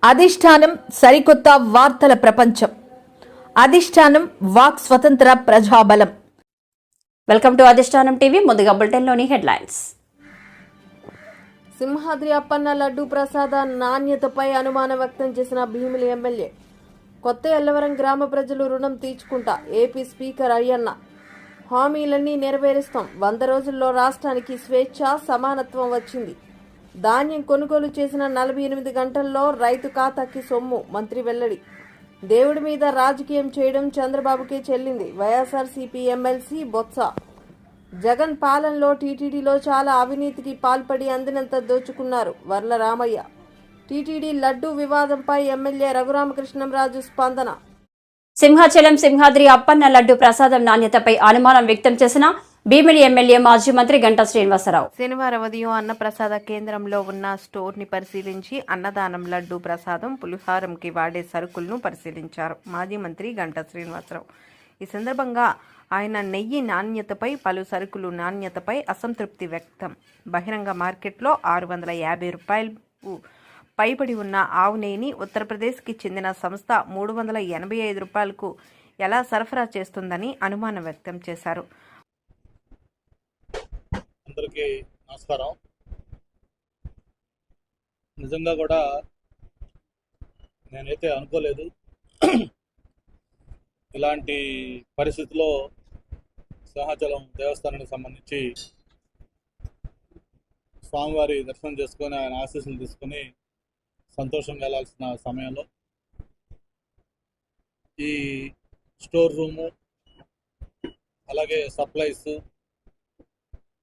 అధిష్టానం సరికొత్త వార్తల ప్రపంచం. అధిష్టానం వాక్ స్వతంత్ర ప్రజాబలం. వెల్కమ్ టు అధిష్టానం టీవీ. ముందుగా బులెటిన్లోని హెడ్లైన్స్. సింహాద్రి అప్పన్న లడ్డూ ప్రసాద నాణ్యతపై అనుమానం వ్యక్తం చేసిన భీమిలి ఎమ్మెల్యే. కొత్త ఎల్లవరం గ్రామ ప్రజలు రుణం తీర్చుకుంటా ఏపీ స్పీకర్ అయ్యన్న. హామీలన్నీ నెరవేరుస్తాం. 100 రోజుల్లో రాష్ట్రానికి స్వేచ్ఛ సమానత్వం వచ్చింది. ధాన్యం కొనుగోలు చేసిన 48 గంటల్లో రైతు ఖాతాకి సొమ్ము. మంత్రి వెల్లడి. దేవుడి మీద రాజకీయం చేయడం చంద్రబాబుకే చెల్లింది. వైఎస్ఆర్సీపీ ఎమ్మెల్సీ బొత్స. జగన్ పాలనలో టీటీడీలో చాలా అవినీతికి పాల్పడి అందినంత దోచుకున్నారు. వర్ల రామయ్య. టీటీడీ లడ్డూ వివాదంపై ఎమ్మెల్యే రఘురామకృష్ణంరాజు స్పందన. సింహాచలం సింహాద్రి అప్పన్న లడ్డు ప్రసాదం నాణ్యతపై అనుమానం వ్యక్తం చేసిన భీమిలి ఎమ్మెల్యే మాజీ మంత్రి గంటా శ్రీనివాసరావు శనివారం ఉదయం అన్నప్రసాద కేంద్రంలో ఉన్న స్టోర్ ని పరిశీలించి అన్నదానం లడ్డు ప్రసాదం పులిహారంకి వాడే సరుకులను పరిశీలించారు మాజీ మంత్రి గంటా శ్రీనివాసరావు. ఈ సందర్భంగా ఆయన నెయ్యి నాణ్యతపై పలు సరుకులు నాణ్యతపై అసంతృప్తి వ్యక్తం. బహిరంగ మార్కెట్లో 650 రూపాయలు పైబడి ఉన్న ఆవు నెయ్యిని ఉత్తరప్రదేశ్కి చెందిన సంస్థ 385 రూపాయలకు ఎలా సరఫరా చేస్తుందని అనుమానం వ్యక్తం చేశారు. అందరికీ నమస్కారం. నిజంగా కూడా నేనైతే అనుకోలేదు ఇలాంటి పరిస్థితిలో సింహాచలం దేవస్థానానికి సంబంధించి స్వామివారి దర్శనం చేసుకొని ఆయన ఆశీస్సులు తీసుకొని సంతోషంగా వెళ్ళాల్సిన సమయంలో ఈ స్టోర్ రూము అలాగే సప్లైస్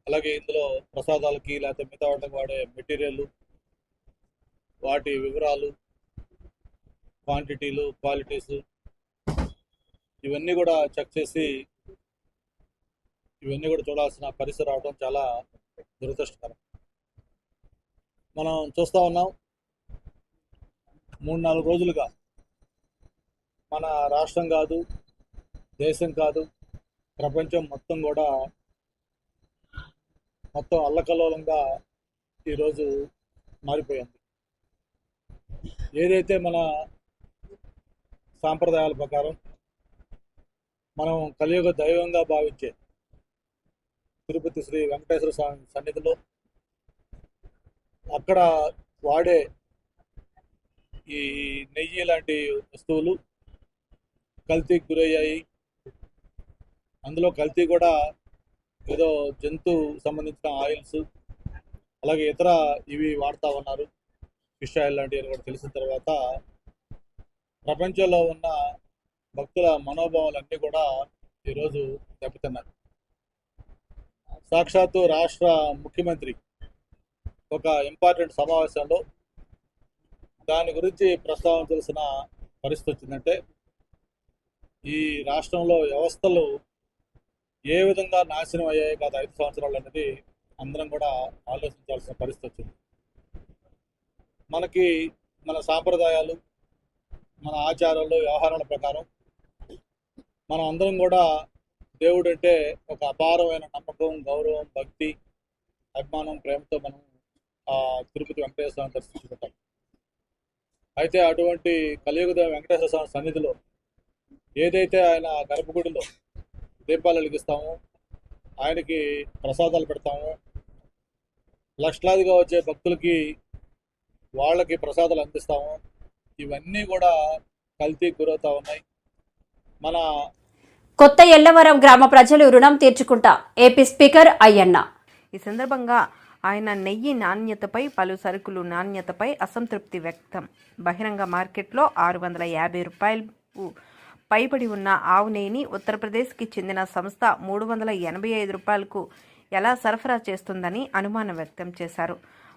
అలాగే ఇందులో ప్రసాదాలకి లేకపోతే మిగతా వాటికి వాడే మెటీరియల్ వాటి వివరాలు క్వాంటిటీలు క్వాలిటీస్ ఇవన్నీ కూడా చెక్ చేసి ఇవన్నీ కూడా చూడాల్సిన పరిస్థితి రావడం చాలా దురదృష్టకరం. మనం చూస్తూ ఉన్నాం 3-4 రోజులుగా మన రాష్ట్రం కాదు దేశం కాదు ప్రపంచం మొత్తం కూడా మొత్తం అల్లకల్లోలంగా ఈరోజు మారిపోయింది. ఏదైతే మన సాంప్రదాయాల ప్రకారం మనం కలియుగ దైవంగా భావించే తిరుపతి శ్రీ వెంకటేశ్వర స్వామి సన్నిధిలో అక్కడ వాడే ఈ నెయ్యి లాంటి వస్తువులు కల్తీకి గురయ్యాయి. అందులో కల్తీ కూడా ఏదో జంతు సంబంధించిన ఆయిల్స్ అలాగే ఇతర ఇవి వాడుతూ ఉన్నారు. ఫిష్ ఆయిల్ లాంటివి కూడా తెలిసిన తర్వాత ప్రపంచంలో ఉన్న భక్తుల మనోభావాలన్నీ కూడా ఈరోజు దెబ్బతిన్నారు. సాక్షాత్తు రాష్ట్ర ముఖ్యమంత్రి ఒక ఇంపార్టెంట్ సమావేశంలో దాని గురించి ప్రస్తావించాల్సిన పరిస్థితి వచ్చిందంటే ఈ రాష్ట్రంలో వ్యవస్థలు ఏ విధంగా నాశనం అయ్యాయి గత 5 సంవత్సరాలు అనేది అందరం కూడా ఆలోచించాల్సిన పరిస్థితి వచ్చింది. మనకి మన సాంప్రదాయాలు మన ఆచారాలు వ్యవహారాల ప్రకారం మనం అందరం కూడా దేవుడు అంటే ఒక అపారమైన నమ్మకం గౌరవం భక్తి అభిమానం ప్రేమతో మనం తిరుపతి వెంకటేశ్వర స్వామిని దర్శించుకుంటాం. అయితే అటువంటి కలియుగ వెంకటేశ్వర స్వామి సన్నిధిలో ఏదైతే ఆయన గర్భగుడిలో దీపాలు వెలిగిస్తాము ఆయనకి ప్రసాదాలు పెడతాము లక్షలాదిగా వచ్చే భక్తులకి వాళ్ళకి ప్రసాదాలు అందిస్తాము ఇవన్నీ కూడా కల్తీ గురవుతా ఉన్నాయి. మన కొత్త ఎల్లవరం గ్రామ ప్రజలు రుణం తీర్చుకుంటా ఏపీ స్పీకర్ అయ్యన్న. ఈ సందర్భంగా ఆయన నెయ్యి నాణ్యతపై పలు సరుకులు నాణ్యతపై అసంతృప్తి వ్యక్తం. బహిరంగ మార్కెట్లో 650 రూపాయలు పైబడి ఉన్న ఆవు నెయ్యిని ఉత్తరప్రదేశ్కి చెందిన సంస్థ 385 రూపాయలకు ఎలా సరఫరా చేస్తుందని అనుమానం వ్యక్తం చేశారు.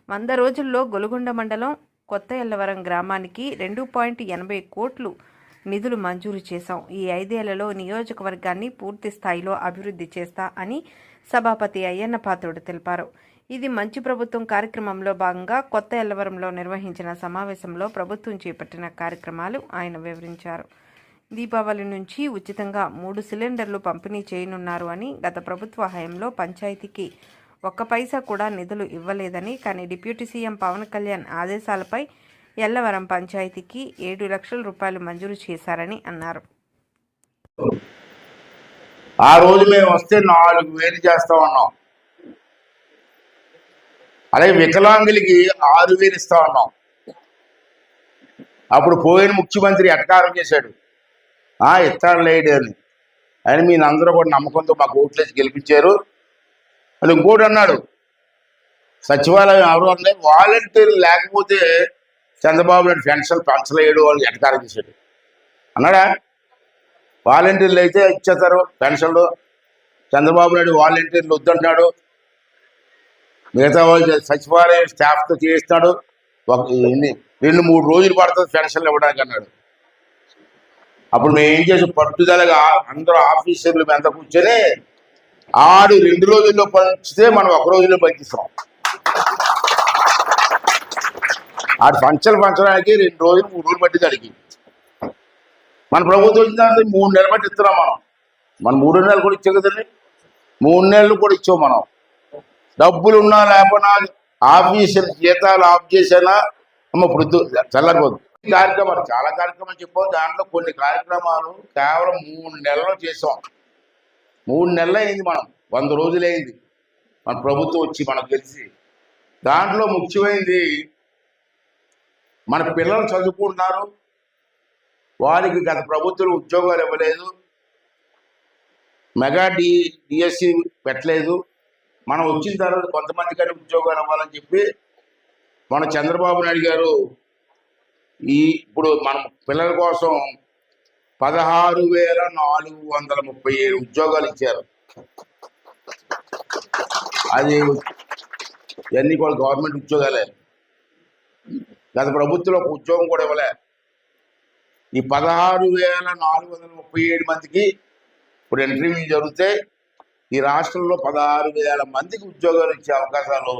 100 రోజుల్లో గొలుగొండ మండలం కొత్త ఎల్లవరం గ్రామానికి 2.80 కోట్లు నిధులు మంజూరు చేశాం. ఈ 5 ఏళ్లలో నియోజకవర్గాన్ని పూర్తి స్థాయిలో అభివృద్ధి చేస్తా అని సభాపతి అయ్యన్న పాత్రుడు తెలిపారు. ఇది మంచి ప్రభుత్వం కార్యక్రమంలో భాగంగా కొత్త ఎల్లవరంలో నిర్వహించిన సమావేశంలో ప్రభుత్వం చేపట్టిన కార్యక్రమాలు ఆయన వివరించారు. దీపావళి నుంచి ఉచితంగా 3 సిలిండర్లు పంపిణీ చేయనున్నారు అని, గత ప్రభుత్వ హయాంలో పంచాయతీకి 1 పైసా కూడా నిధులు ఇవ్వలేదని, కానీ డిప్యూటీ సీఎం పవన్ కళ్యాణ్ ఆదేశాలపై ఎల్లవరం పంచాయతీకి 7 లక్షల రూపాయలు మంజూరు చేశారని అన్నారు. ఆ రోజు మేము వస్తే 4,000 చేస్తా ఉన్నాం. అలాగే వికలాంగులకి 6,000 ఇస్తా ఉన్నాం. అప్పుడు పోయిన ముఖ్యమంత్రి ఎటకారం చేశాడు, ఇస్తాడు లేడు అని. ఆయన మీ అందరూ కూడా నమ్మకంతో మాకు ఓట్లేసి గెలిపించారు. అది ఇంకోటి అన్నాడు, సచివాలయం ఎవరు అన్నాయి, వాలంటీర్లు లేకపోతే చంద్రబాబు నాయుడు పెన్షన్ పెంచలేడు అని ఎటకారం చేశాడు అన్నాడా? వాలంటీర్లు అయితే ఇచ్చేస్తారు పెన్షన్లు. చంద్రబాబు నాయుడు వాలంటీర్లు వద్దంటున్నాడు, మిగతా వాళ్ళు సచివాలయం స్టాఫ్తో చేయిస్తాడు. 2-3 రోజులు పడుతుంది పెన్షన్లు ఇవ్వడానికి అన్నాడు. అప్పుడు మేము ఏం చేసి పట్టుదలగా అందరూ ఆఫీసర్లు ఎంత కూర్చొని 2 రోజుల్లో పంచితే మనం 1 రోజుల్లో పంచిస్తాం. పంచడానికి 2 రోజులు 3 రోజులు పట్టింది అడిగి. మన ప్రభుత్వం వచ్చిన 3 నెలలు బట్టి ఇస్తున్నాం. మనం 3 నెలలు కూడా ఇచ్చాం కదండి, 3 నెలలు కూడా ఇచ్చాం. మనం డబ్బులు ఉన్నా లేకపోయినా ఆఫీసులు జీతాలు ఆఫ్ చేసినా ఇప్పుడు చల్లకపోదు. కార్యక్రమాలు చాలా కార్యక్రమాలు చెప్పాం. దాంట్లో కొన్ని కార్యక్రమాలు కేవలం 3 నెలల్లో చేసాం. 3 నెలలు అయింది, మనం 100 రోజులు అయింది మన ప్రభుత్వం వచ్చి మనకు తెలిసి. దాంట్లో ముఖ్యమైనది మన పిల్లలు చదువుకుంటున్నారు, వారికి గత ప్రభుత్వం ఉద్యోగాలు ఇవ్వలేదు, మెగా డిఎస్సి పెట్టలేదు. మనం వచ్చిన తర్వాత కొంతమందికైనా ఉద్యోగాలు ఇవ్వాలని చెప్పి మన చంద్రబాబు నాయుడు గారు ఇప్పుడు మన పిల్లల కోసం 16,437 ఉద్యోగాలు ఇచ్చారు. అది ఇవన్నీ కూడా గవర్నమెంట్ ఉద్యోగాలే. గత ప్రభుత్వంలో ఒక ఉద్యోగం కూడా ఇవ్వలే. ఈ 16,437 మందికి ఇప్పుడు ఇంటర్వ్యూ జరిగితే ఈ రాష్ట్రంలో 16,000 మందికి ఉద్యోగాలు ఇచ్చే అవకాశాలు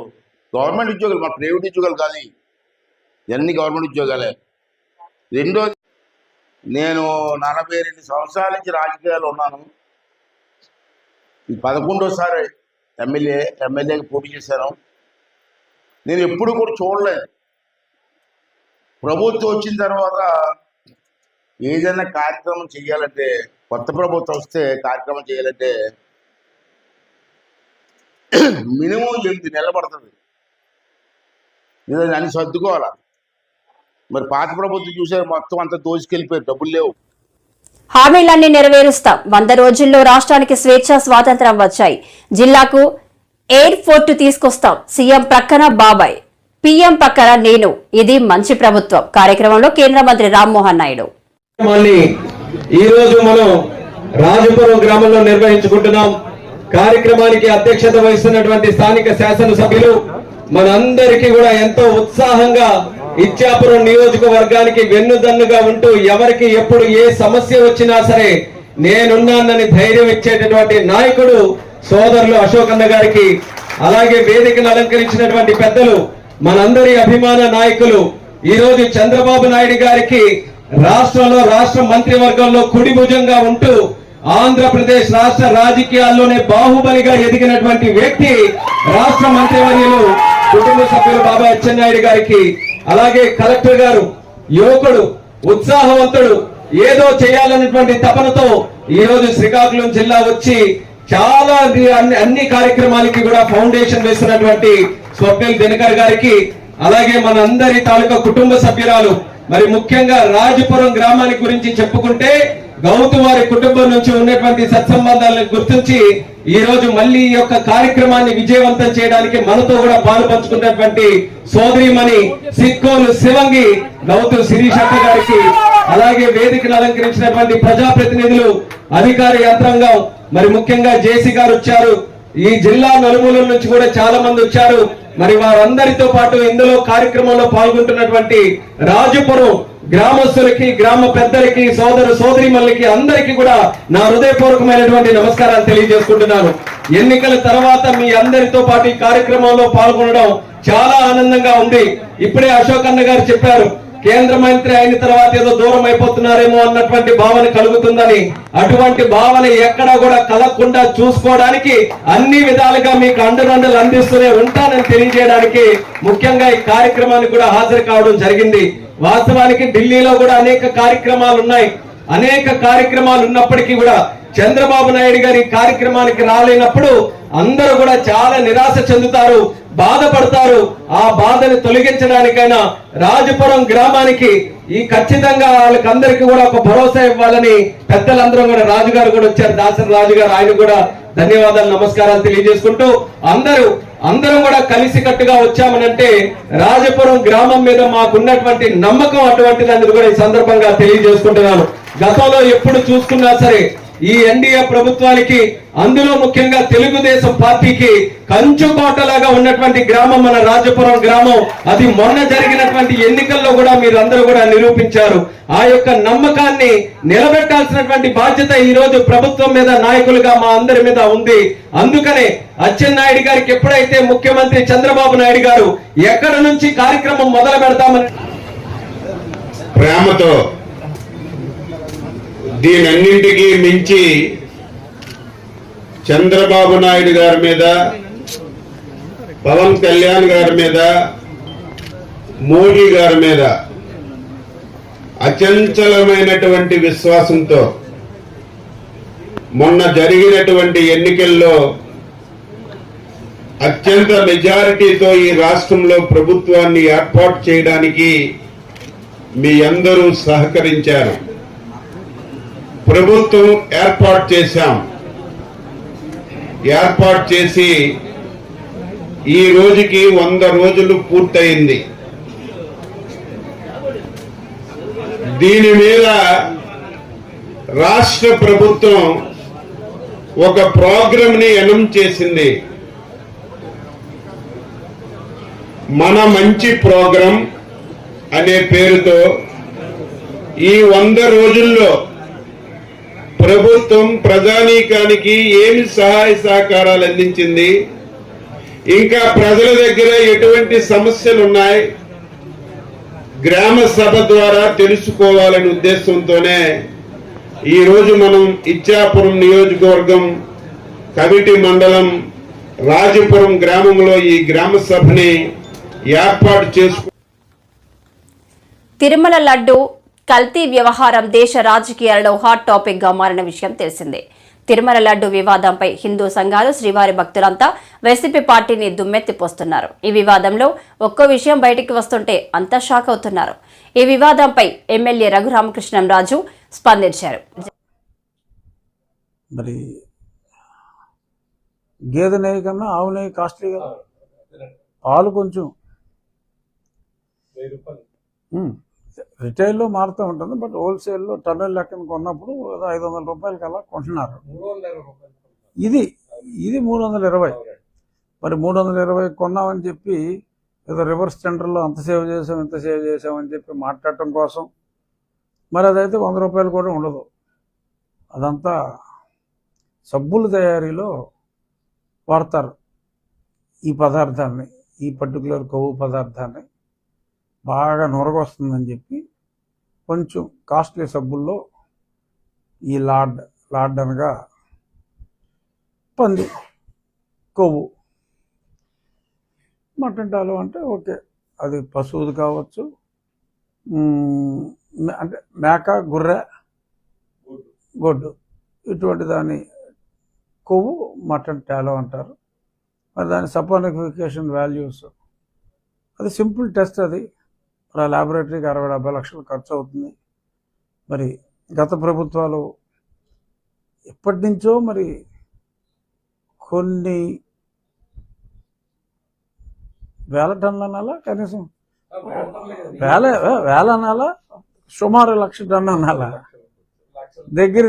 గవర్నమెంట్ ఉద్యోగాలు, మన ప్రైవేట్ ఉద్యోగాలు కాదు, ఇవన్నీ గవర్నమెంట్ ఉద్యోగాలే. రెండోది, నేను 42 సంవత్సరాల నుంచి రాజకీయాలు ఉన్నాను. ఈ 11వసారి ఎమ్మెల్యేకి పోటీ చేశాను. నేను ఎప్పుడు కూడా చూడలేదు. ప్రభుత్వం వచ్చిన తర్వాత ఏదైనా కార్యక్రమం చేయాలంటే, కొత్త ప్రభుత్వం వస్తే కార్యక్రమం చేయాలంటే మినిమం 8 నెలలు పడుతుంది. అన్ని సర్దుకోవాలా. మరి పాత ప్రభుత్వం చూసే మొత్తం అంతా దోచుకెళ్ళిపోయారు, డబ్బులు లేవు. హామీలన్నీ నెరవేరుస్తాం. 100 రోజుల్లో రాష్ట్రానికి స్వేచ్ఛ స్వాతంత్రం వచ్చాయి. జిల్లాకు ఎయిర్ ఫోర్ట్ తీసుకొస్తాం. సీఎం ప్రక్కన బాబాయ్, పీఎం పక్కన నేను. ఇది మంచి ప్రభుత్వం. కార్యక్రమంలో కేంద్ర మంత్రి రామ్మోహన్ నాయుడు. ఈ రోజు మనం రాజపురం గ్రామంలో నిర్వహించుకుంటున్నాం. కార్యక్రమానికి అధ్యక్షత వహిస్తున్నటువంటి స్థానిక శాసనసభ్యులు మనందరికీ కూడా ఎంతో ఉత్సాహంగా ఇచ్చాపురం నియోజకవర్గానికి వెన్నుదన్నుగా ఉంటూ ఎవరికి ఎప్పుడు ఏ సమస్య వచ్చినా సరే నేనున్నానని ధైర్యం ఇచ్చేటటువంటి నాయకుడు సోదరులు అశోక్ అన్న గారికి, అలాగే వేదికను అలంకరించినటువంటి పెద్దలు మనందరి అభిమాన నాయకులు, ఈ రోజు చంద్రబాబు నాయుడు గారికి రాష్ట్రంలో రాష్ట్ర మంత్రివర్గంలో కుడి భుజంగా ఉంటూ ఆంధ్రప్రదేశ్ రాష్ట్ర రాజకీయాల్లోనే బాహుబలిగా ఎదిగినటువంటి వ్యక్తి రాష్ట్ర మంత్రివర్యులు కుటుంబ సభ్యులు బాబా అచ్చెన్నాయుడు గారికి, అలాగే కలెక్టర్ గారు యువకుడు, ఉత్సాహవంతుడు, ఏదో చేయాలన్నటువంటి తపనతో ఈ రోజు శ్రీకాకుళం జిల్లా వచ్చి చాలా అన్ని కార్యక్రమాలకి కూడా ఫౌండేషన్ వేస్తున్నటువంటి స్వప్నిల్ దినకర్ గారికి, అలాగే మన అందరి తాలూకా కుటుంబ సభ్యురాలు, మరి ముఖ్యంగా రాజపురం గ్రామానికి గురించి చెప్పుకుంటే గౌతు వారి కుటుంబం నుంచి ఉన్నటువంటి సత్సంబంధాలను గుర్తించి ఈ రోజు మళ్ళీ ఈ యొక్క కార్యక్రమాన్ని విజయవంతం చేయడానికి మనతో కూడా పాలు పంచుకున్నటువంటి సోదరిమణి సిక్కోలు శివంగి గౌతు శిరీషక్క గారికి, అలాగే వేదికను అలంకరించినటువంటి ప్రజాప్రతినిధులు, అధికార యంత్రాంగం, మరి ముఖ్యంగా జేసీ గారు వచ్చారు. ఈ జిల్లా నలుమూలల నుంచి కూడా చాలా మంది వచ్చారు. మరి వారందరితో పాటు ఇందులో కార్యక్రమంలో పాల్గొంటున్నటువంటి రాజపురం గ్రామస్తులకి, గ్రామ పెద్దలకి, సోదరిమణులకి అందరికీ కూడా నా హృదయపూర్వకమైనటువంటి నమస్కారాలు తెలియజేసుకుంటున్నాను. ఎన్నికల తర్వాత మీ అందరితో పాటు ఈ కార్యక్రమంలో పాల్గొనడం చాలా ఆనందంగా ఉంది. ఇప్పుడే అశోక్ అన్న గారు చెప్పారు, కేంద్ర మంత్రి అయిన తర్వాత ఏదో దూరం అయిపోతున్నారేమో అన్నటువంటి భావన కలుగుతుందని. అటువంటి భావన ఎక్కడా కూడా కలగకుండా చూసుకోవడానికి అన్ని విధాలుగా మీకు అండదండలు అందిస్తూనే ఉంటానని తెలియజేయడానికి ముఖ్యంగా ఈ కార్యక్రమానికి కూడా హాజరు కావడం జరిగింది. వాస్తవానికి ఢిల్లీలో కూడా అనేక కార్యక్రమాలు ఉన్నాయి. అనేక కార్యక్రమాలు ఉన్నప్పటికీ కూడా చంద్రబాబు నాయుడు గారి కార్యక్రమానికి రాలేనప్పుడు అందరూ కూడా చాలా నిరాశ చెందుతారు, బాధపడతారు. ఆ బాధను తొలగించడానికైనా రాజపురం గ్రామానికి ఈ ఖచ్చితంగా వాళ్ళకందరికీ కూడా ఒక భరోసా ఇవ్వాలని పెద్దలందరూ కూడా, రాజుగారు కూడా వచ్చారు, దాసరి రాజుగారు, ఆయన కూడా ధన్యవాదాలు నమస్కారాలు తెలియజేసుకుంటూ అందరం కూడా కలిసికట్టుగా వచ్చామనంటే రాజపురం గ్రామం మీద మాకున్నటువంటి నమ్మకం అటువంటిదని కూడా ఈ సందర్భంగా తెలియజేసుకుంటున్నాను. గతంలో ఎప్పుడు చూసుకున్నా సరే ఈ ఎన్డీఏ ప్రభుత్వానికి, అందులో ముఖ్యంగా తెలుగుదేశం పార్టీకి కంచుకోటలాగా ఉన్నటువంటి గ్రామం మన రాజపురం గ్రామం. అది మొన్న జరిగినటువంటి ఎన్నికల్లో కూడా మీరందరూ కూడా నిరూపించారు. ఆ యొక్క నమ్మకాన్ని నిలబెట్టాల్సినటువంటి బాధ్యత ఈ రోజు ప్రభుత్వం మీద, నాయకులుగా మా అందరి మీద ఉంది. అందుకనే అచ్చెన్నాయుడు గారికి ఎప్పుడైతే ముఖ్యమంత్రి చంద్రబాబు నాయుడు గారు ఎక్కడ నుంచి కార్యక్రమం మొదలు పెడతామని ప్రేమతో, దీనన్నింటికీ మించి చంద్రబాబు నాయుడు గారి మీద, పవన్ కళ్యాణ్ గారి మీద, మోడీ గారి మీద అచంచలమైనటువంటి విశ్వాసంతో మొన్న జరిగినటువంటి ఎన్నికల్లో అత్యంత మెజారిటీతో ఈ రాష్ట్రంలో ప్రభుత్వాన్ని ఏర్పాటు చేయడానికి మీ అందరూ సహకరించారు. ప్రభుత్వం ఏర్పాటు చేశాం. ఏర్పాటు చేసి ఈ రోజుకి 100 రోజులు పూర్తయింది. దీని మీద రాష్ట్ర ప్రభుత్వం ఒక ప్రోగ్రామ్ ని అనౌన్స్ చేసింది. మన మంచి ప్రోగ్రాం అనే పేరుతో ఈ 100 రోజుల్లో ప్రభుత్వం ప్రజానీకానికి ఏమి సహాయ సహకారాలు అందించింది, ఇంకా ప్రజల దగ్గర ఎటువంటి సమస్యలు ఉన్నాయి, గ్రామ సభ ద్వారా తెలుసుకోవాలనే ఉద్దేశంతోనే ఈ రోజు మనం ఇచ్చాపురం నియోజకవర్గం కవిటి మండలం రాజపురం గ్రామంలో ఈ గ్రామ సభని ఏర్పాటు చేసుకు. తిరుమల లడ్డు కల్తీ వ్యవహారం దేశ రాజకీయాలలో హాట్ టాపిక్ గా మారిన విషయం తెలిసిందే. తిరుమల లడ్డు వివాదంపై హిందూ సంఘాలు, శ్రీవారి భక్తులంతా వైసీపీ పార్టీని దుమ్మెత్తిపోస్తున్నారు. ఈ వివాదంలో ఒక్కో విషయం బయటికి వస్తుంటే అంతా షాక్ అవుతున్నారు. ఈ వివాదంపై ఎమ్మెల్యే రఘురామకృష్ణంరాజు స్పందించారు. మరి గేదె నెయ్యి కన్నా ఆవు నెయ్యి కాస్ట్లీ కదా, పాలు కొంచెం రిటైల్లో మారుతూ ఉంటుంది, బట్ హోల్సేల్లో టన్నుల లెక్కన కొన్నప్పుడు 500 రూపాయలకి అలా కొంటున్నారు. ఇది 320. మరి 320 కొన్నామని చెప్పి ఏదో రివర్స్ టెండర్లో అంత సేవ్ చేసాం, ఇంత సేవ్ చేసామని చెప్పి మాట్లాడటం కోసం మరి అదైతే 100 రూపాయలు కూడా ఉండదు. అదంతా సబ్బుల తయారీలో వాడతారు ఈ పదార్థాన్ని, ఈ పర్టికులర్ కొవ్వు పదార్థాన్ని బాగా నొరగొస్తుందని చెప్పి కొంచెం కాస్ట్లీ సబ్బుల్లో ఈ లార్డ్ అనగా పంది కొవ్వు, మటన్ టాలు అంటే ఓకే, అది పశువుది కావచ్చు, అంటే మేక, గుర్రె, గొడ్డు, ఇటువంటి దాని కొవ్వు మటన్ టాలో అంటారు. మరి దాని సపోనిఫికేషన్ వాల్యూస్, అది సింపుల్ టెస్ట్. అది మరి ల్యాబొరేటరీకి 60-70 లక్షలు ఖర్చు అవుతుంది. మరి గత ప్రభుత్వాలు ఎప్పటి నుంచో మరి కొన్ని వేల టన్నుల అనాలా, కనీసం వేల అనాలా, సుమారు 1,00,000 టన్ను అనాలా, దగ్గర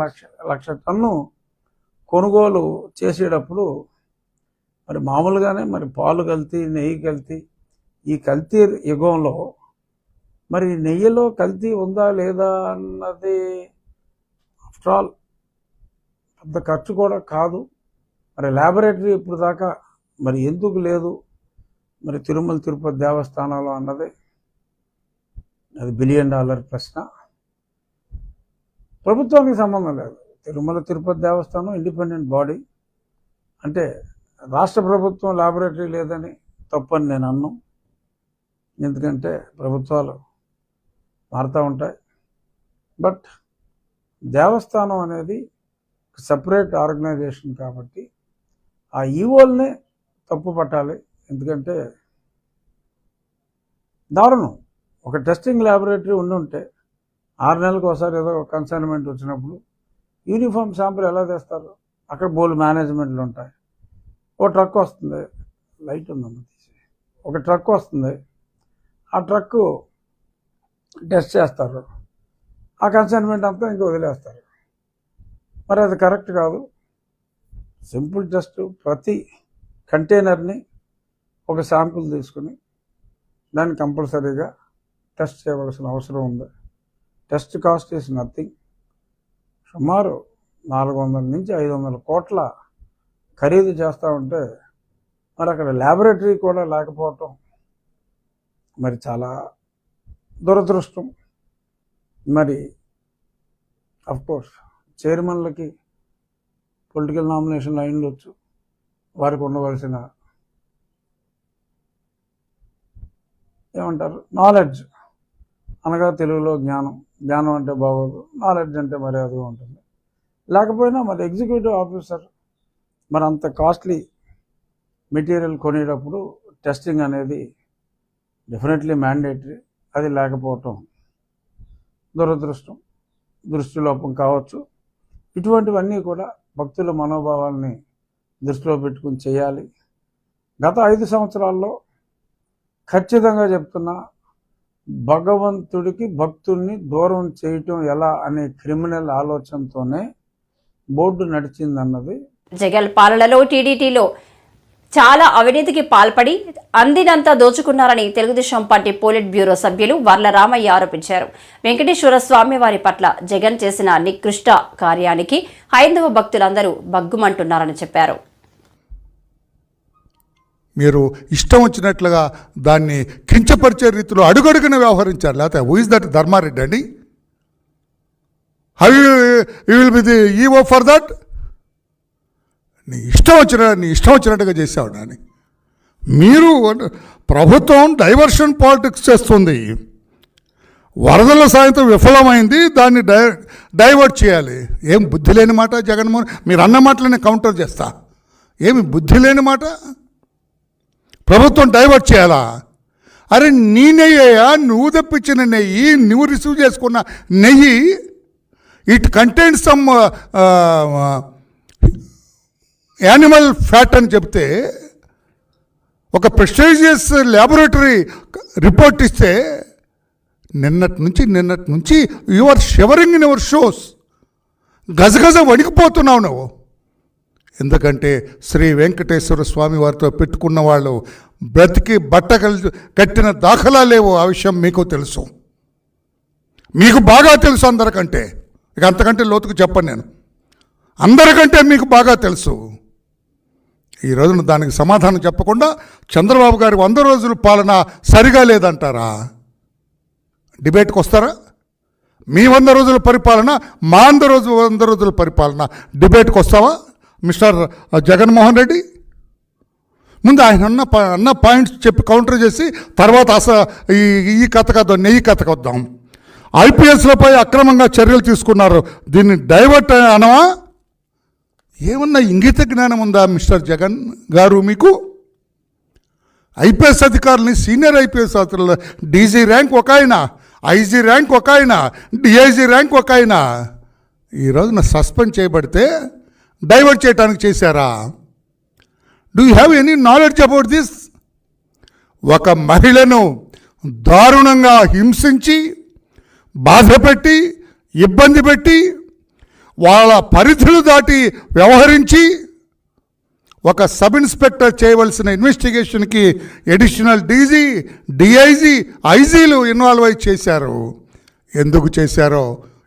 లక్ష టన్ను కొనుగోలు చేసేటప్పుడు మరి మామూలుగానే మరి పాలు కల్తీ, నెయ్యి కల్తీ, ఈ కల్తీ యుగంలో మరి నెయ్యిలో కల్తీ ఉందా లేదా అన్నది ఆఫ్టర్ ఆల్ పెద్ద ఖర్చు కూడా కాదు. మరి ల్యాబొరేటరీ ఇప్పుడు దాకా మరి ఎందుకు లేదు మరి తిరుమల తిరుపతి దేవస్థానంలో అన్నది అది $1 బిలియన్ ప్రశ్న. ప్రభుత్వానికి సంబంధం లేదు. తిరుమల తిరుపతి దేవస్థానం ఇండిపెండెంట్ బాడీ. అంటే రాష్ట్ర ప్రభుత్వం ల్యాబొరేటరీ లేదని తప్పని నేను అన్నాను. ఎందుకంటే ప్రభుత్వాలు మారుతూ ఉంటాయి. బట్ దేవస్థానం అనేది సపరేట్ ఆర్గనైజేషన్ కాబట్టి ఆ ఈవోల్నే తప్పు పట్టాలి. ఎందుకంటే దారుణం. ఒక టెస్టింగ్ ల్యాబొరేటరీ ఉంటే 6 నెలలకు ఒకసారి ఏదో కన్సైన్మెంట్ వచ్చినప్పుడు యూనిఫామ్ శాంపుల్ ఎలా తెస్తారు? అక్కడ బోల్ మేనేజ్మెంట్లు ఉంటాయి. ఒక ట్రక్ వస్తుంది, లైట్ ఉందన్న తీసి, ఒక ట్రక్ వస్తుంది, ఆ ట్రక్కు టెస్ట్ చేస్తారు, ఆ కన్సైన్మెంట్ అంతా ఇంకా వదిలేస్తారు. మరి అది కరెక్ట్ కాదు. సింపుల్ టెస్ట్ ప్రతి కంటైనర్ని ఒక శాంపుల్ తీసుకుని దాన్ని కంపల్సరీగా టెస్ట్ చేయవలసిన అవసరం ఉంది. Test cost is nothing. సుమారు 400 నుంచి 500 కోట్ల ఖరీదు చేస్తూ ఉంటే మరి అక్కడ ల్యాబొరేటరీ కూడా లేకపోవటం మరి చాలా దురదృష్టం. మరి అఫ్కోర్స్ చైర్మన్లకి పొలిటికల్ నామినేషన్ లైన్లు వచ్చు, వారికి ఉండవలసిన ఏమంటారు నాలెడ్జ్ అనగా తెలుగులో జ్ఞానం, జ్ఞానం అంటే బాగోదు, నాలెడ్జ్ అంటే మర్యాదగా ఉంటుంది. లేకపోయినా మరి ఎగ్జిక్యూటివ్ ఆఫీసర్ మరి అంత కాస్ట్లీ మెటీరియల్ కొనేటప్పుడు టెస్టింగ్ అనేది డెఫినెట్లీ మ్యాండేటరీ. అది లేకపోవటం దురదృష్టం, దృష్టిలోపం కావచ్చు. ఇటువంటివన్నీ కూడా భక్తుల మనోభావాల్ని దృష్టిలో పెట్టుకుని చేయాలి. గత 5 సంవత్సరాల్లో ఖచ్చితంగా చెప్తున్నా, భగవంతుడికి భక్తుల్ని దూరం చేయటం ఎలా అనే క్రిమినల్ ఆలోచనతోనే బోర్డు నడిచిందన్నది. జగన్ పాలనలో టీడీటీలో చాలా అవినీతికి పాల్పడి అందినంత దోచుకున్నారని తెలుగుదేశం పార్టీ పోలిట్ బ్యూరో సభ్యులు వర్ల రామయ్య ఆరోపించారు. వెంకటేశ్వర స్వామి వారి పట్ల జగన్ చేసిన నికృష్ట కార్యానికి హైందవ భక్తులందరూ బగ్గుమంటున్నారని చెప్పారు. మీరు ఇష్టం వచ్చినట్లుగా దాన్ని కించపరిచే రీతిలో అడుగడుగున వ్యవహరించారు. లేకపోతే హూ ఇస్ దట్ ధర్మారెడ్డి అండి? How you will be the EO for that? నీ ఇష్టం వచ్చినట్టుగా చేసావు. అని మీరు ప్రభుత్వం డైవర్షన్ పాలిటిక్స్ చేస్తుంది. వరదల సాయంత్రం విఫలమైంది, దాన్ని డైవర్ట్ చేయాలి. ఏం బుద్ధి లేని మాట జగన్మోహన్. మీరు అన్న మాటలనే కౌంటర్ చేస్తా. ఏమి బుద్ధి లేని మాట? ప్రభుత్వం డైవర్ట్ చేయాలా? అరే నీ నెయ్యా, నువ్వు తెప్పించిన నెయ్యి, నువ్వు రిసీవ్ చేసుకున్న నెయ్యి, it contains some animal fat అని చెప్తే ఒక ప్రెస్టీజియస్ ల్యాబొరేటరీ రిపోర్ట్ ఇస్తే నిన్నటి నుంచి you are shivering in your shoes. గజగజ వణికిపోతున్నావు నువ్వు. ఎందుకంటే శ్రీ వెంకటేశ్వర స్వామి వారితో పెట్టుకున్న వాళ్ళు బ్రతికి బట్ట కట్టిన దాఖలా లేవు. ఆ విషయం మీకు తెలుసు, మీకు బాగా తెలుసు అందరికంటే. ఇక అంతకంటే లోతుకు చెప్పను నేను. అందరికంటే మీకు బాగా తెలుసు. ఈ రోజున దానికి సమాధానం చెప్పకుండా చంద్రబాబు గారి 100 రోజుల పాలన సరిగా లేదంటారా? డిబేట్కి వస్తారా? మీ 100 రోజుల పరిపాలన, మా 100 రోజుల పరిపాలన డిబేట్కి వస్తావా మిస్టర్ జగన్మోహన్ రెడ్డి? ముందు ఆయన అన్న పాయింట్స్ చెప్పి కౌంటర్ చేసి తర్వాత ఈ కథ నెయ్యి కథకు వద్దాం. ఐపీఎస్లపై అక్రమంగా చర్యలు తీసుకున్నారు, దీన్ని డైవర్ట్ అనవా? ఏమన్నా ఇంగిత జ్ఞానం ఉందా మిస్టర్ జగన్ గారు మీకు? ఐపీఎస్ అధికారులని, సీనియర్ ఐపీఎస్ అధికారులు, డీజీ ర్యాంక్ ఒక ఆయన, ఐజీ ర్యాంక్ ఒక ఆయన, డిఐజీ ర్యాంక్ ఒక ఆయన ఈ రోజున సస్పెండ్ చేయబడితే డైవర్ట్ చేయడానికి చేశారా? Do you have any knowledge about this? ఒక మహిళను దారుణంగా హింసించి, బాధపెట్టి, ఇబ్బంది పెట్టి, వాళ్ళ పరిధులు దాటి వ్యవహరించి ఒక సబ్ ఇన్స్పెక్టర్ చేయవలసిన ఇన్వెస్టిగేషన్కి అడిషనల్ డీజీ, డిఐజీ, ఐజీలు ఇన్వాల్వ్ అయి చేశారు. ఎందుకు చేశారో,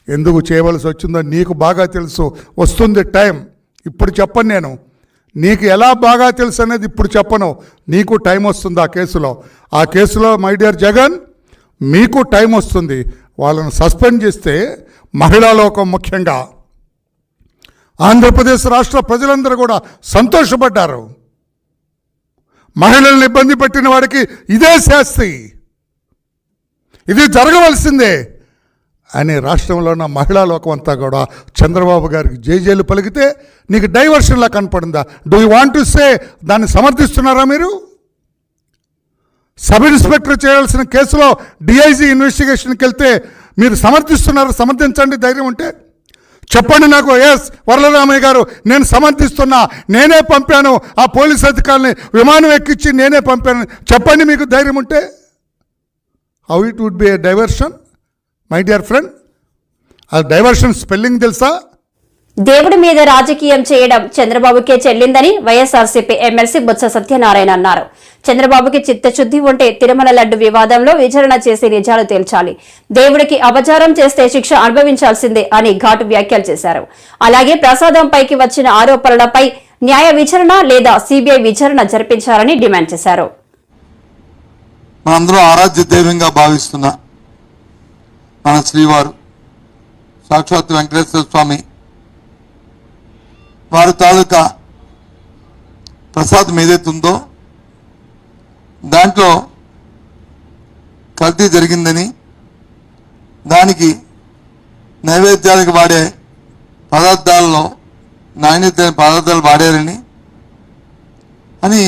ఎందుకు చేయవలసి వచ్చిందో నీకు బాగా తెలుసు. వస్తుంది టైం. ఇప్పుడు చెప్పను నేను, నీకు ఎలా బాగా తెలుసు అనేది ఇప్పుడు చెప్పను. నీకు టైం వస్తుంది ఆ కేసులో మై డియర్ జగన్, మీకు టైం వస్తుంది. వాళ్ళను సస్పెండ్ చేస్తే మహిళా లోకం ముఖ్యంగా ఆంధ్రప్రదేశ్ రాష్ట్ర ప్రజలందరూ కూడా సంతోషపడ్డారు. మహిళల్ని ఇబ్బంది పెట్టిన వాడికి ఇదే శాస్తి. ఇది జరగవలసిందే అని రాష్ట్రంలో ఉన్న మహిళా లోకం అంతా కూడా చంద్రబాబు గారికి జేజేలు పలికితే నీకు డైవర్షన్లా కనపడిందా? Do you want to say దాన్ని సమర్థిస్తున్నారా మీరు? సబ్ ఇన్స్పెక్టర్ చేయాల్సిన కేసులో డిఐజీ ఇన్వెస్టిగేషన్కి వెళ్తే మీరు సమర్థిస్తున్నారు. సమర్థించండి, ధైర్యం ఉంటే చెప్పండి నాకు. ఎస్ వరలరామయ్య గారు, నేను సమర్థిస్తున్నా, నేనే పంపాను ఆ పోలీస్ అధికారుల్ని, విమానం ఎక్కించి నేనే పంపాను చెప్పండి మీకు ధైర్యం ఉంటే. How it would be a diversion my dear friend? ఆ డైవర్షన్ స్పెల్లింగ్ తెలుసా? దేవుడి మీద రాజకీయం చేయడం చంద్రబాబుకే చెల్లిందని వైఎస్ఆర్సీపీ ఎమ్మెల్సీ బొత్స సత్యనారాయణ అన్నారు. చంద్రబాబుకి చిత్తశుద్ది ఉంటే తిరుమల లడ్డు వివాదంలో విచారణ చేసి నిజాలు తేల్చాలి. దేవుడికి అపచారం చేస్తే శిక్ష అనుభవించాల్సిందే అని ఘాటు వ్యాఖ్యలు చేశారు. అలాగే ప్రసాదంపైకి వచ్చిన ఆరోపణలపై న్యాయ విచారణ లేదా సిబిఐ విచారణ జరిపించాలని డిమాండ్ చేశారు. మనందరూ ఆరాధ్య దైవంగా భావిస్తున్న మన శ్రీవారు సాక్షాత్ వెంకటేశ్వర స్వామి వారి తాలూకా ప్రసాదం ఏదైతుందో దాంట్లో కల్తీ జరిగిందని, దానికి నైవేద్యాలకు వాడే పదార్థాలలో నాణ్యత పదార్థాలు వాడారని అని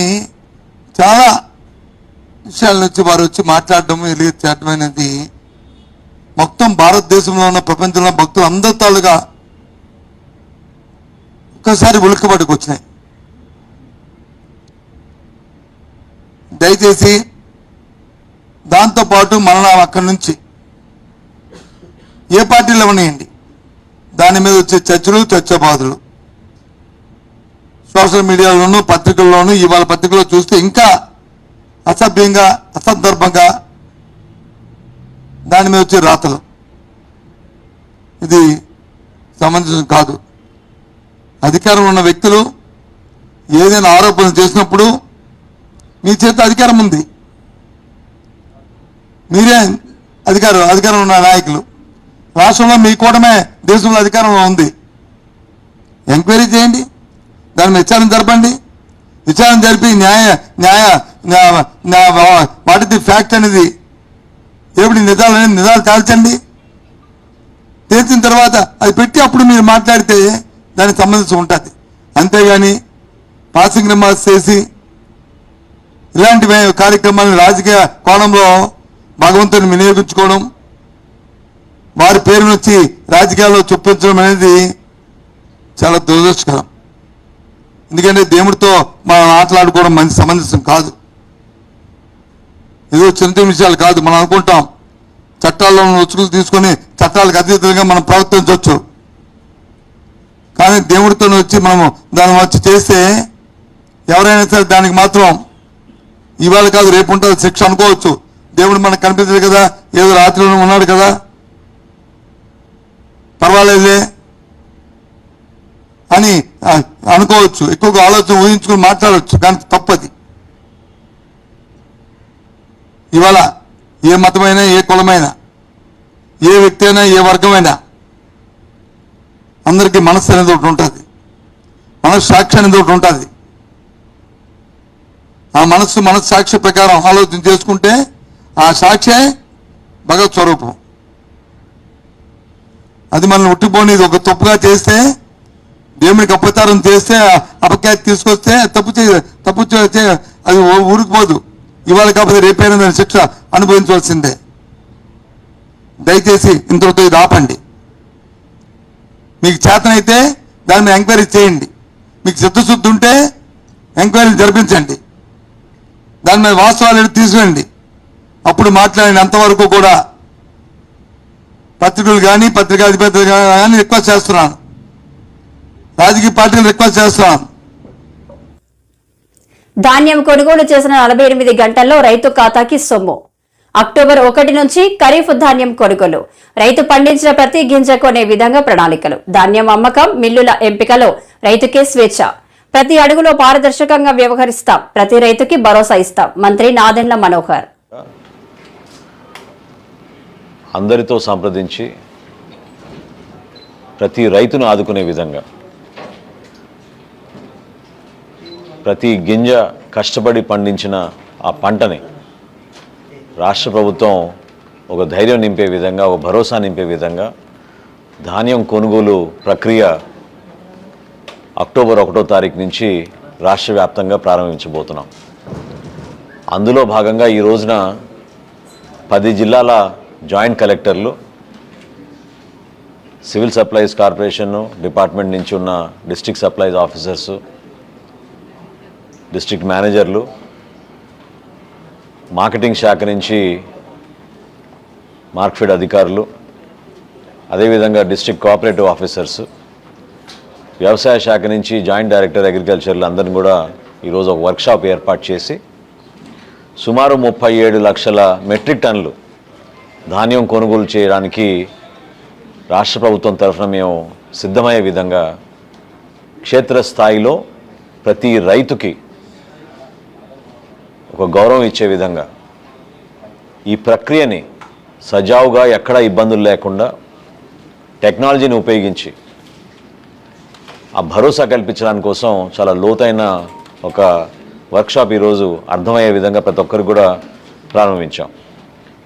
చాలా విషయాల నుంచి వారు వచ్చి మాట్లాడడం చేయడం అనేది మొత్తం భారతదేశంలో ఉన్న ప్రపంచంలో భక్తులు అందరి తాలుగా ఒక్కసారి ఉలిక్కిపట్టుకు వచ్చినాయి. దయచేసి దాంతోపాటు మరలా అక్కడి నుంచి ఏ పార్టీలు ఉన్నాయండి దాని మీద వచ్చే చర్చలు చర్చబాదులు సోషల్ మీడియాలోనూ పత్రికల్లోనూ, ఇవాళ పత్రికలో చూస్తే ఇంకా అసభ్యంగా అసందర్భంగా దాని మీద వచ్చే రాతలు, ఇది సమంజసం కాదు. అధికారంలో ఉన్న వ్యక్తులు ఏదైనా ఆరోపణలు చేసినప్పుడు మీ చేత అధికారం ఉంది, మీరే అధికారంలో ఉన్న నాయకులు, రాష్ట్రంలో మీ కూటమే దేశంలో అధికారంలో ఉంది. ఎంక్వైరీ చేయండి, దాని మీద విచారణ జరపండి. విచారణ జరిపి వాట్ ఇస్ ది ఫ్యాక్ట్ అనేది ఏమిటి నిజాలు తేల్చండి. తేల్చిన తర్వాత అది పెట్టి అప్పుడు మీరు మాట్లాడితే దానికి సంబంధించి ఉంటుంది. అంతేగాని పాసింగ్ రిమార్క్స్ చేసి ఇలాంటి కార్యక్రమాలను రాజకీయ కోణంలో భగవంతుని వినియోగించుకోవడం, వారి పేరును వచ్చి రాజకీయాల్లో చొప్పించడం అనేది చాలా దురదృష్టకరం. ఎందుకంటే దేవుడితో మనం ఆటలాడుకోవడం మంచి సమంజసం కాదు. ఏదో చిన్న విషయాలు కాదు. మనం అనుకుంటాం చట్టాల్లో ఉచ్చుకులు తీసుకొని చట్టాలకు అతీతంగా మనం ప్రవర్తించవచ్చు, కానీ దేవుడితో వచ్చి మనము దాన్ని వచ్చి చేస్తే ఎవరైనా సరే దానికి మాత్రం ఇవాళ కాదు రేపు ఉంటుంది శిక్ష అనుకోవచ్చు. దేవుడు మనకు కనిపించదు కదా, ఏదో రాత్రిలో ఉన్నాడు కదా, పర్వాలేదులే అని అనుకోవచ్చు, ఎక్కువగా ఆలోచన ఊహించుకుని మాట్లాడవచ్చు, కానీ తప్పది. ఇవాళ ఏ మతమైనా, ఏ కులమైనా, ఏ వ్యక్తి అయినా, ఏ వర్గమైనా అందరికీ మనస్సు అనేది ఒకటి ఉంటుంది, మనస్సాక్షి అనేది ఒకటి ఉంటుంది. ఆ మనస్సాక్షి ప్రకారం ఆలోచన చేసుకుంటే ఆ సాక్షే భగవత్ స్వరూపం. అది మనల్ని ఉట్టిపోని ఒక తప్పుగా చేస్తే, దేవుడికి అపచారం చేస్తే, అపఖ్యాతి తీసుకొస్తే తప్పు అది ఊరికిపోదు. ఇవాళ కాకపోతే రేపైనా దాని శిక్ష అనుభవించవలసిందే. దయచేసి ఇంతటితో ఇది ఆపండి. మీకు చేతనైతే దాని మీద ఎంక్వైరీ చేయండి. మీకు చిత్తశుద్ధి ఉంటే ఎంక్వైరీ జరిపించండి. దాని మీద వాస్తవాలు తీసుకురండి, అప్పుడు మాట్లాడండి. అంతవరకు కూడా పత్రికలు కానీ పత్రికాధిపతులు కానీ రిక్వెస్ట్ చేస్తున్నాను, రాజకీయ పార్టీలు రిక్వెస్ట్ చేస్తున్నాను. ధాన్యం కొనుగోలు చేసిన 48 గంటల్లో రైతు ఖాతాకి సొమ్ము. అక్టోబర్ 1 నుంచి ఖరీఫ్ ధాన్యం కొనుగోలు. రైతు పండించిన ప్రతి గింజ కొనే విధంగా ప్రణాళికలు. ధాన్యం అమ్మకం, మిల్లుల ఎంపికలో రైతుకే స్వేచ్ఛ. ప్రతి అడుగులో పారదర్శకంగా వ్యవహరిస్తాం. ప్రతి రైతుకి భరోసా ఇస్తాం. మంత్రి నాదెండ్ల మనోహర్. అందరితో సంప్రదించి ప్రతి రైతును ఆదుకునే విధంగా, ప్రతి గింజ కష్టపడి పండించిన ఆ పంటని రాష్ట్ర ప్రభుత్వం ఒక ధైర్యం నింపే విధంగా, ఒక భరోసా నింపే విధంగా ధాన్యం కొనుగోలు ప్రక్రియ అక్టోబర్ 1వ తారీఖు నుంచి రాష్ట్ర వ్యాప్తంగా ప్రారంభించబోతున్నాం. అందులో భాగంగా ఈ రోజున 10 జిల్లాల జాయింట్ కలెక్టర్లు, సివిల్ సప్లైస్ కార్పొరేషన్ డిపార్ట్మెంట్ నుంచి ఉన్న డిస్ట్రిక్ట్ సప్లైస్ ఆఫీసర్సు, డిస్ట్రిక్ట్ మేనేజర్లు, మార్కెటింగ్ శాఖ నుంచి మార్క్ఫెడ్ అధికారులు, అదేవిధంగా డిస్ట్రిక్ట్ కోఆపరేటివ్ ఆఫీసర్స్, వ్యవసాయ శాఖ నుంచి జాయింట్ డైరెక్టర్ అగ్రికల్చర్లు అందరిని కూడా ఈరోజు ఒక వర్క్షాప్ ఏర్పాటు చేసి సుమారు 37 లక్షల మెట్రిక్ టన్నులు ధాన్యం కొనుగోలు చేయడానికి రాష్ట్ర ప్రభుత్వం తరఫున మేము సిద్ధమయ్యే విధంగా క్షేత్రస్థాయిలో ప్రతి రైతుకి ఒక గౌరవం ఇచ్చే విధంగా ఈ ప్రక్రియని సజావుగా ఎక్కడా ఇబ్బందులు లేకుండా టెక్నాలజీని ఉపయోగించి ఆ భరోసా కల్పించడానికి కోసం చాలా లోతైన ఒక వర్క్షాప్ ఈరోజు అర్థమయ్యే విధంగా ప్రతి ఒక్కరికి కూడా ప్రారంభించాం.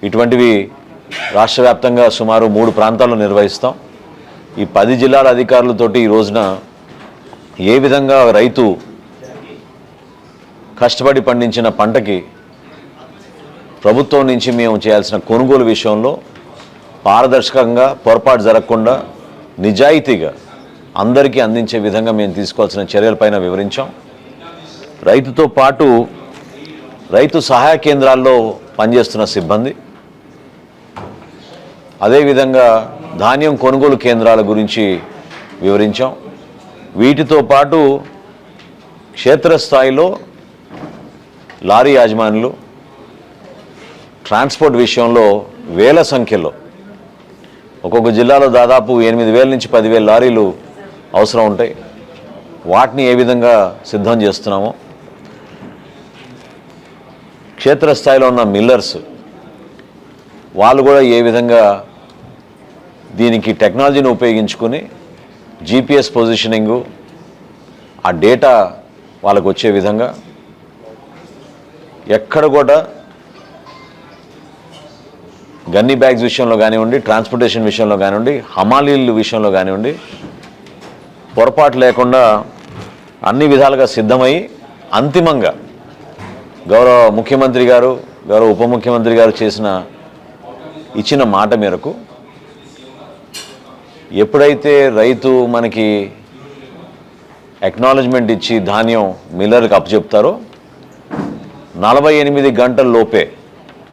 ఇటువంటివి రాష్ట్ర వ్యాప్తంగా సుమారు 3 ప్రాంతాల్లో నిర్వహిస్తాం. ఈ 10 జిల్లాల అధికారులతోటి ఈ రోజున ఏ విధంగా రైతు కష్టపడి పండించిన పంటకి ప్రభుత్వం నుంచి మేము చేయాల్సిన కొనుగోలు విషయంలో పారదర్శకంగా, పొరపాటు జరగకుండా నిజాయితీగా అందరికీ అందించే విధంగా మేము తీసుకోవాల్సిన చర్యలపైన వివరించాం. రైతుతో పాటు రైతు సహాయ కేంద్రాల్లో పనిచేస్తున్న సిబ్బంది, అదేవిధంగా ధాన్యం కొనుగోలు కేంద్రాల గురించి వివరించాం. వీటితో పాటు క్షేత్రస్థాయిలో లారీ యాజమానులు, ట్రాన్స్పోర్ట్ విషయంలో వేల సంఖ్యలో, ఒక్కొక్క జిల్లాలో దాదాపు 8,000 నుంచి 10,000 లారీలు అవసరం ఉంటాయి. వాటిని ఏ విధంగా సిద్ధం చేస్తున్నామో, క్షేత్రస్థాయిలో ఉన్న మిల్లర్స్ వాళ్ళు కూడా ఏ విధంగా దీనికి టెక్నాలజీని ఉపయోగించుకొని జీపీఎస్ పొజిషనింగు, ఆ డేటా వాళ్ళకు వచ్చే విధంగా ఎక్కడ కూడా గన్నీ బ్యాగ్స్ విషయంలో కానివ్వండి, ట్రాన్స్పోర్టేషన్ విషయంలో కానివ్వండి, హమాలీల విషయంలో కానివ్వండి పొరపాటు లేకుండా అన్ని విధాలుగా సిద్ధమై అంతిమంగా గౌరవ ముఖ్యమంత్రి గారు, గౌరవ ఉప ముఖ్యమంత్రి గారు ఇచ్చిన మాట మేరకు ఎప్పుడైతే రైతు మనకి అక్నాలెడ్జ్మెంట్ ఇచ్చి ధాన్యం మిల్లర్కి అప్పచెప్తారో 48 గంటల లోపే